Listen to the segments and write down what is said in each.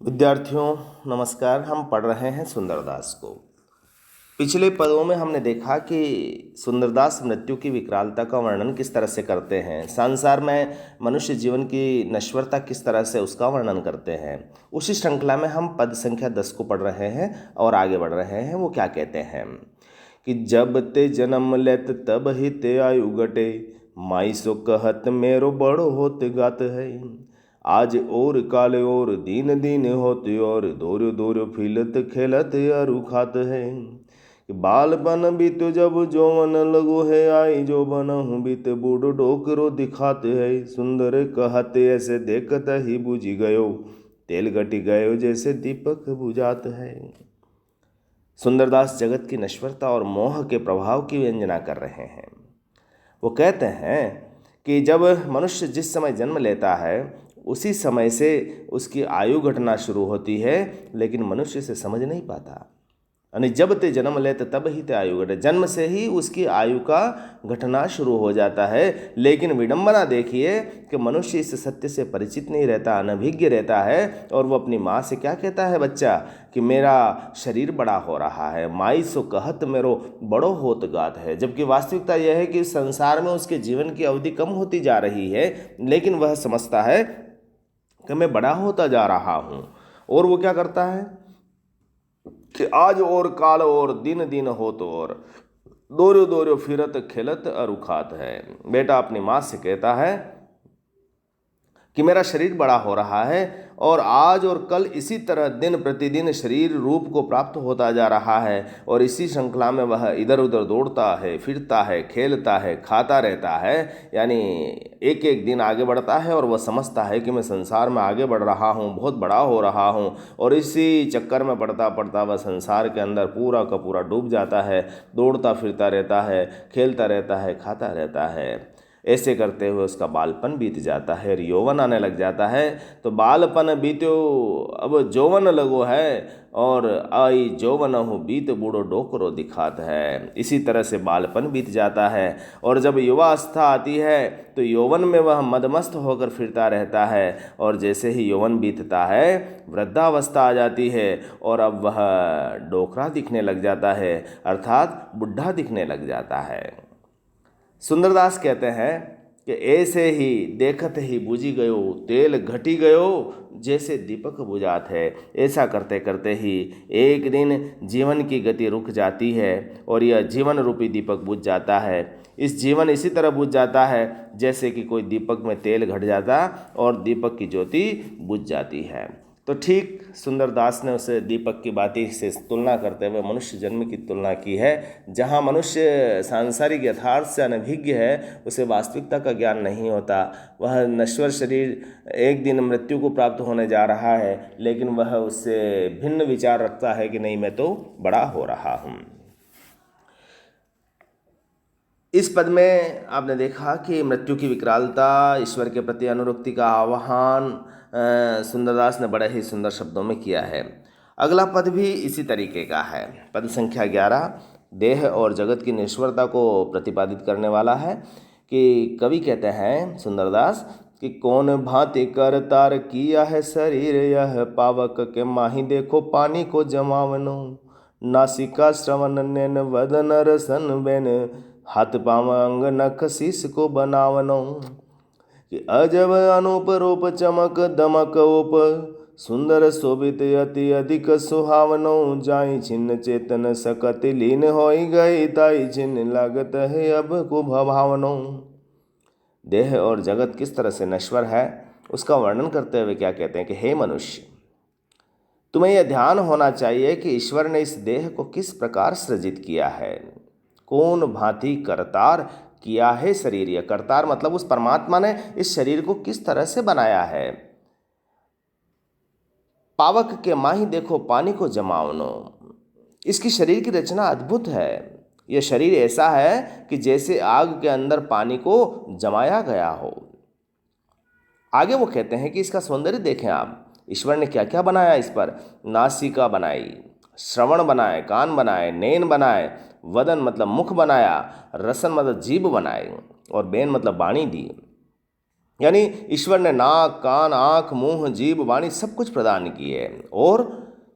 विद्यार्थियों नमस्कार। हम पढ़ रहे हैं सुंदरदास को। पिछले पदों में हमने देखा कि सुंदरदास मृत्यु की विकरालता का वर्णन किस तरह से करते हैं, संसार में मनुष्य जीवन की नश्वरता किस तरह से उसका वर्णन करते हैं। उसी श्रृंखला में हम पद संख्या 10 को पढ़ रहे हैं और आगे बढ़ रहे हैं। वो क्या कहते हैं कि जब ते जन्म लेत तब ही ते आयु गटे, माई सो कहत मेरो बड़ो होत गात है। आज और काल और दीन दीन होते और दोर्यो दोर्यो फिलत खेलत अरु खात है। बालपन बीत जब जौवन लगो है, आई जो बनहु बीत बूढ़ो डोकरो दिखाते है। सुंदर कहते ऐसे देखत ही बुझी गयो, तेल घटी गयो जैसे दीपक बुझात है। सुंदरदास जगत की नश्वरता और मोह के प्रभाव की व्यंजना कर रहे हैं। वो कहते हैं कि जब मनुष्य जिस समय जन्म लेता है उसी समय से उसकी आयु घटना शुरू होती है, लेकिन मनुष्य इसे समझ नहीं पाता। यानी जब ते जन्म लेते तब ही ते आयु घटे, जन्म से ही उसकी आयु का घटना शुरू हो जाता है। लेकिन विडंबना देखिए कि मनुष्य इस सत्य से परिचित नहीं रहता, अनभिज्ञ रहता है, और वो अपनी माँ से क्या कहता है बच्चा कि मेरा शरीर बड़ा हो रहा है, माई सो कहत मेरो बड़ो होत गात है। जबकि वास्तविकता यह है कि संसार में उसके जीवन की अवधि कम होती जा रही है, लेकिन वह समझता है कि मैं बड़ा होता जा रहा हूँ। और वो क्या करता है कि आज और काल और दिन दिन हो तो और दोर्यो दोर्यो फिरत खेलत अरुखात है। बेटा अपनी माँ से कहता है कि मेरा शरीर बड़ा हो रहा है और आज और कल इसी तरह दिन प्रतिदिन शरीर रूप को प्राप्त होता जा रहा है, और इसी श्रृंखला में वह इधर उधर दौड़ता है, फिरता है, खेलता है, खाता रहता है। यानी एक एक दिन आगे बढ़ता है और वह समझता है कि मैं संसार में आगे बढ़ रहा हूँ, बहुत बड़ा हो रहा हूँ, और इसी चक्कर में पढ़ता पढ़ता वह संसार के अंदर पूरा का पूरा डूब जाता है, दौड़ता फिरता रहता है, खेलता रहता है, खाता रहता है। ऐसे करते हुए उसका बालपन बीत जाता है और यौवन आने लग जाता है। तो बालपन बीत्यो अब जौवन लगो है, और आई जौवन हूँ बीत बूढ़ो डोकरो दिखात है। इसी तरह से बालपन बीत जाता है, और जब युवावस्था आती है तो यौवन में वह मदमस्त होकर फिरता रहता है, और जैसे ही यौवन बीतता है वृद्धावस्था आ जाती है, और अब वह डोकरा दिखने लग जाता है, अर्थात बुढ़ा दिखने लग जाता है। सुंदरदास कहते हैं कि ऐसे ही देखत ही बुझी गयो, तेल घटी गयो जैसे दीपक बुझात है। ऐसा करते करते ही एक दिन जीवन की गति रुक जाती है और यह जीवन रूपी दीपक बुझ जाता है। इस जीवन इसी तरह बुझ जाता है जैसे कि कोई दीपक में तेल घट जाता और दीपक की ज्योति बुझ जाती है। तो ठीक सुंदरदास ने उसे दीपक की बाती से तुलना करते हुए मनुष्य जन्म की तुलना की है। जहाँ मनुष्य सांसारिक यथार्थ से अनभिज्ञ है, उसे वास्तविकता का ज्ञान नहीं होता। वह नश्वर शरीर एक दिन मृत्यु को प्राप्त होने जा रहा है, लेकिन वह उससे भिन्न विचार रखता है कि नहीं, मैं तो बड़ा हो रहा हूँ। इस पद में आपने देखा कि मृत्यु की विकरालता, ईश्वर के प्रति अनुरक्ति का आह्वान सुंदरदास ने बड़े ही सुंदर शब्दों में किया है। अगला पद भी इसी तरीके का है। पद संख्या 11 देह और जगत की नश्वरता को प्रतिपादित करने वाला है। कि कवि कहते हैं सुंदरदास कि कौन भांति कर तार किया है शरीर यह, पावक के माही देखो पानी को जमावनो। नासिका श्रवण नैन वदन रसन बेन, हाथ पाँव अंग नख शीस को बनावनो। कि अजब अनूप रूप चमक दमक ओप, सुंदर शोभित अति अधिक सुहावनो। जाई छिन्न चेतन सकति लीन होई गई, ताई छिन्न लागत है अब को भावनो। देह और जगत किस तरह से नश्वर है उसका वर्णन करते हुए क्या कहते हैं कि हे मनुष्य, तुम्हें यह ध्यान होना चाहिए कि ईश्वर ने इस देह को किस प्रकार सृजित किया है। कौन भांति करतार किया है शरीर। यह करतार मतलब उस परमात्मा ने इस शरीर को किस तरह से बनाया है। पावक के माही देखो पानी को जमावनो। इसकी शरीर की रचना अद्भुत है। यह शरीर ऐसा है कि जैसे आग के अंदर पानी को जमाया गया हो। आगे वो कहते हैं कि इसका सौंदर्य देखें आप, ईश्वर ने क्या क्या बनाया इस पर। नासिका बनाई, श्रवण बनाए, कान बनाए, नैन बनाए, वदन मतलब मुख बनाया, रसन मतलब जीभ बनाए, और बेन मतलब वाणी दी। यानी ईश्वर ने नाक, कान, आँख, मुंह, जीभ, वाणी सब कुछ प्रदान किए। और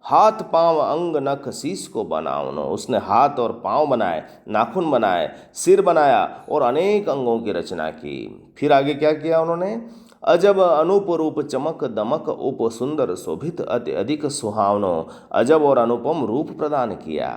हाथ, पांव, अंग, नख, शीश को बनाओ। उसने हाथ और पांव बनाए, नाखून बनाए, सिर बनाया और अनेक अंगों की रचना की। फिर आगे क्या किया उन्होंने? अजब अनूप रूप चमक दमक उप सुंदर शोभित अति अधिक सुहावनो। अजब और अनुपम रूप प्रदान किया,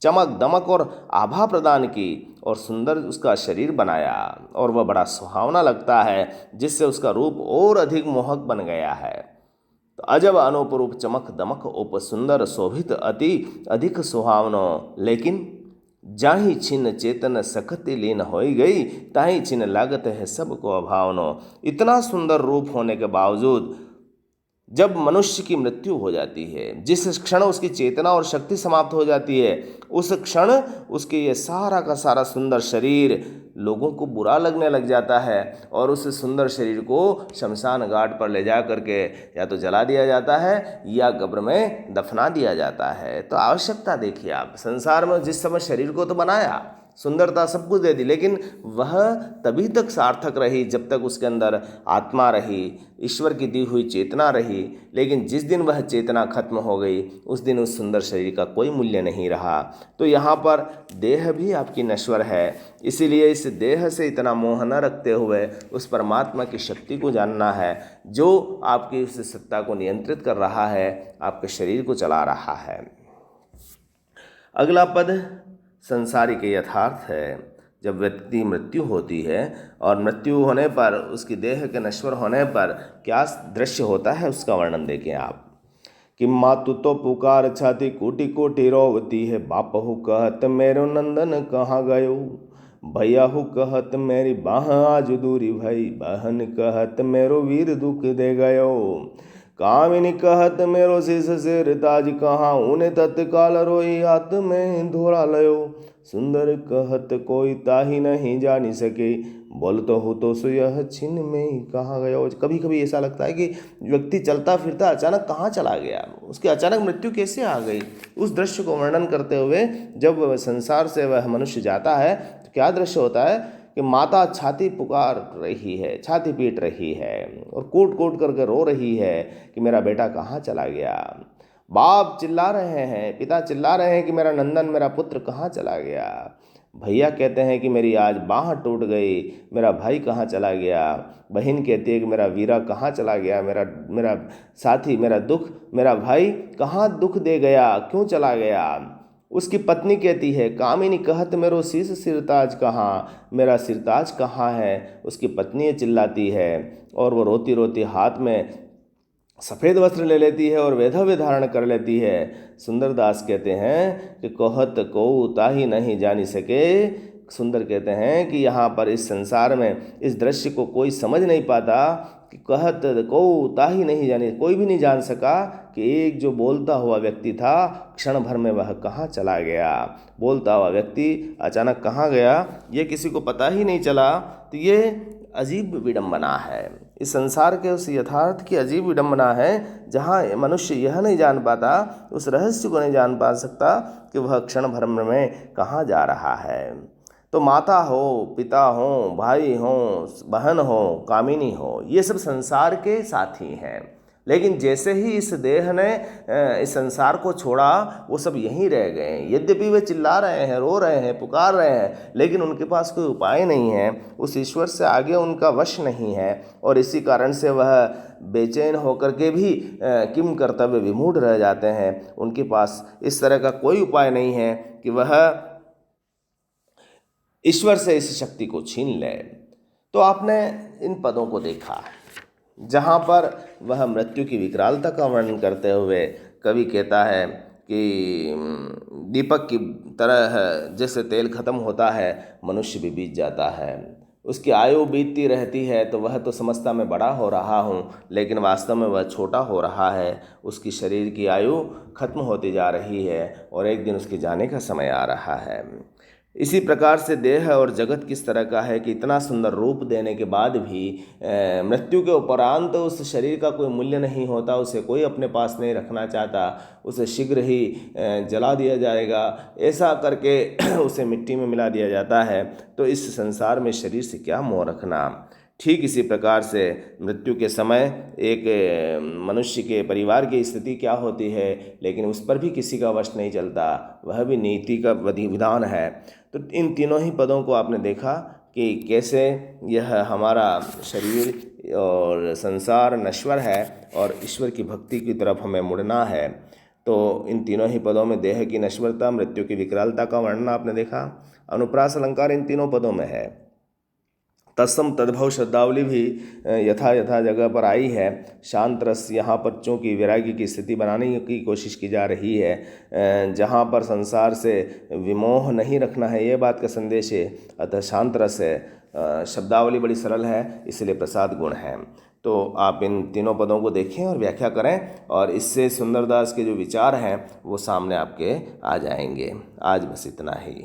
चमक दमक और आभा प्रदान की, और सुंदर उसका शरीर बनाया, और वह बड़ा सुहावना लगता है, जिससे उसका रूप और अधिक मोहक बन गया है। तो अजब अनूप रूप चमक दमक उप सुंदर शोभित अति अधिक सुहावनो। लेकिन जाहि छिन चेतन सखति लीन होई गई, ताहि छिन लागत है सबको अभावनो। इतना सुंदर रूप होने के बावजूद जब मनुष्य की मृत्यु हो जाती है, जिस क्षण उसकी चेतना और शक्ति समाप्त हो जाती है, उस क्षण उसके ये सारा का सारा सुंदर शरीर लोगों को बुरा लगने लग जाता है, और उस सुंदर शरीर को शमशान घाट पर ले जा करके या तो जला दिया जाता है या कब्र में दफना दिया जाता है। तो आवश्यकता देखिए आप, संसार में जिस समय शरीर को तो बनाया, सुंदरता सब कुछ दे दी, लेकिन वह तभी तक सार्थक रही जब तक उसके अंदर आत्मा रही, ईश्वर की दी हुई चेतना रही। लेकिन जिस दिन वह चेतना खत्म हो गई, उस दिन उस सुंदर शरीर का कोई मूल्य नहीं रहा। तो यहाँ पर देह भी आपकी नश्वर है, इसीलिए इस देह से इतना मोह न रखते हुए उस परमात्मा की शक्ति को जानना है, जो आपकी उस सत्ता को नियंत्रित कर रहा है, आपके शरीर को चला रहा है। अगला पद संसारिक यथार्थ है। जब व्यक्ति मृत्यु होती है, और मृत्यु होने पर उसकी देह के नश्वर होने पर क्या दृश्य होता है, उसका वर्णन देखें आप। कि मातु तो पुकार छाती कोटि कोटि रोवती है, बापहु कहत मेरो नंदन कहाँ गयो, भैयाहु कहत मेरी बाह आज दूरी भई, बहन कहत मेरो वीर दुख दे गयो, कामिनी कहत मेरो शीस सिर ताज कहाँ, उन्हें तत्काल रोई हाथ में धोरा लयो, सुंदर कहत कोई ताही नहीं जानी सके, बोलतो हो तो सो यह छिन में कहाँ गया। कभी कभी ऐसा लगता है कि व्यक्ति चलता फिरता अचानक कहाँ चला गया, उसकी अचानक मृत्यु कैसे आ गई। उस दृश्य को वर्णन करते हुए जब संसार से वह मनुष्य जाता है तो क्या दृश्य होता है कि माता छाती पुकार रही है, छाती पीट रही है और कूट कूट करके रो रही है कि मेरा बेटा कहाँ चला गया। बाप चिल्ला रहे हैं, पिता चिल्ला रहे हैं कि मेरा नंदन, मेरा पुत्र कहाँ चला गया। भैया कहते हैं कि मेरी आज बाँह टूट गई, मेरा भाई कहाँ चला गया। बहन कहती है कि मेरा वीरा कहाँ चला गया, मेरा मेरा साथी, मेरा दुख, मेरा भाई कहाँ दुख दे गया, क्यों चला गया। उसकी पत्नी कहती है, कामिनी कहत मेरो शीश सिरताज कहाँ, मेरा सिरताज कहाँ है। उसकी पत्नी चिल्लाती है और वो रोती रोती हाथ में सफ़ेद वस्त्र ले लेती है और वैधव्य धारण कर लेती है। सुंदरदास कहते हैं कि कहत को ताही नहीं जानी सके। सुंदर कहते हैं कि यहाँ पर इस संसार में इस दृश्य को कोई समझ नहीं पाता कि कहत को ताही नहीं जानी, कोई भी नहीं जान सका कि एक जो बोलता हुआ व्यक्ति था क्षण भर में वह कहाँ चला गया। बोलता हुआ व्यक्ति अचानक कहाँ गया ये किसी को पता ही नहीं चला। तो ये अजीब विडंबना है, इस संसार के उस यथार्थ की अजीब विडंबना है, जहाँ मनुष्य यह नहीं जान पाता, उस रहस्य को नहीं जान पा सकता कि वह क्षण भर में कहाँ जा रहा है। तो माता हो, पिता हो, भाई हो, बहन हो, कामिनी हो, ये सब संसार के साथी हैं। लेकिन जैसे ही इस देह ने इस संसार को छोड़ा, वो सब यहीं रह गए। यद्यपि वे चिल्ला रहे हैं, रो रहे हैं, पुकार रहे हैं, लेकिन उनके पास कोई उपाय नहीं है, उस ईश्वर से आगे उनका वश नहीं है, और इसी कारण से वह बेचैन होकर के भी किम कर्तव्य विमूढ़ रह जाते हैं। उनके पास इस तरह का कोई उपाय नहीं है कि वह ईश्वर से इस शक्ति को छीन ले। तो आपने इन पदों को देखा जहाँ पर वह मृत्यु की विकरालता का वर्णन करते हुए कवि कहता है कि दीपक की तरह जैसे तेल खत्म होता है, मनुष्य भी बीत जाता है। उसकी आयु बीतती रहती है तो वह तो समझता मैं बड़ा हो रहा हूँ, लेकिन वास्तव में वह छोटा हो रहा है। उसकी शरीर की आयु खत्म होती जा रही है और एक दिन उसके जाने का समय आ रहा है। इसी प्रकार से देह और जगत किस तरह का है कि इतना सुंदर रूप देने के बाद भी मृत्यु के उपरांत तो उस शरीर का कोई मूल्य नहीं होता, उसे कोई अपने पास नहीं रखना चाहता, उसे शीघ्र ही जला दिया जाएगा, ऐसा करके उसे मिट्टी में मिला दिया जाता है। तो इस संसार में शरीर से क्या मोह रखना। ठीक इसी प्रकार से मृत्यु के समय एक मनुष्य के परिवार की स्थिति क्या होती है, लेकिन उस पर भी किसी का वश नहीं चलता, वह भी नीति का विधान है। तो इन तीनों ही पदों को आपने देखा कि कैसे यह हमारा शरीर और संसार नश्वर है और ईश्वर की भक्ति की तरफ हमें मुड़ना है। तो इन तीनों ही पदों में देह की नश्वरता, मृत्यु की विकरालता का वर्णन आपने देखा। अनुप्रास अलंकार इन तीनों पदों में है। तत्सम तद्भव शब्दावली भी यथा यथा जगह पर आई है। शांत रस यहाँ पर चूँकि वैराग्य की स्थिति बनाने की कोशिश की जा रही है, जहाँ पर संसार से विमोह नहीं रखना है, ये बात का संदेश है। अतः शांत रस है। शब्दावली बड़ी सरल है, इसलिए प्रसाद गुण है। तो आप इन तीनों पदों को देखें और व्याख्या करें, और इससे सुंदरदास के जो विचार हैं वो सामने आपके आ जाएंगे। आज बस इतना ही।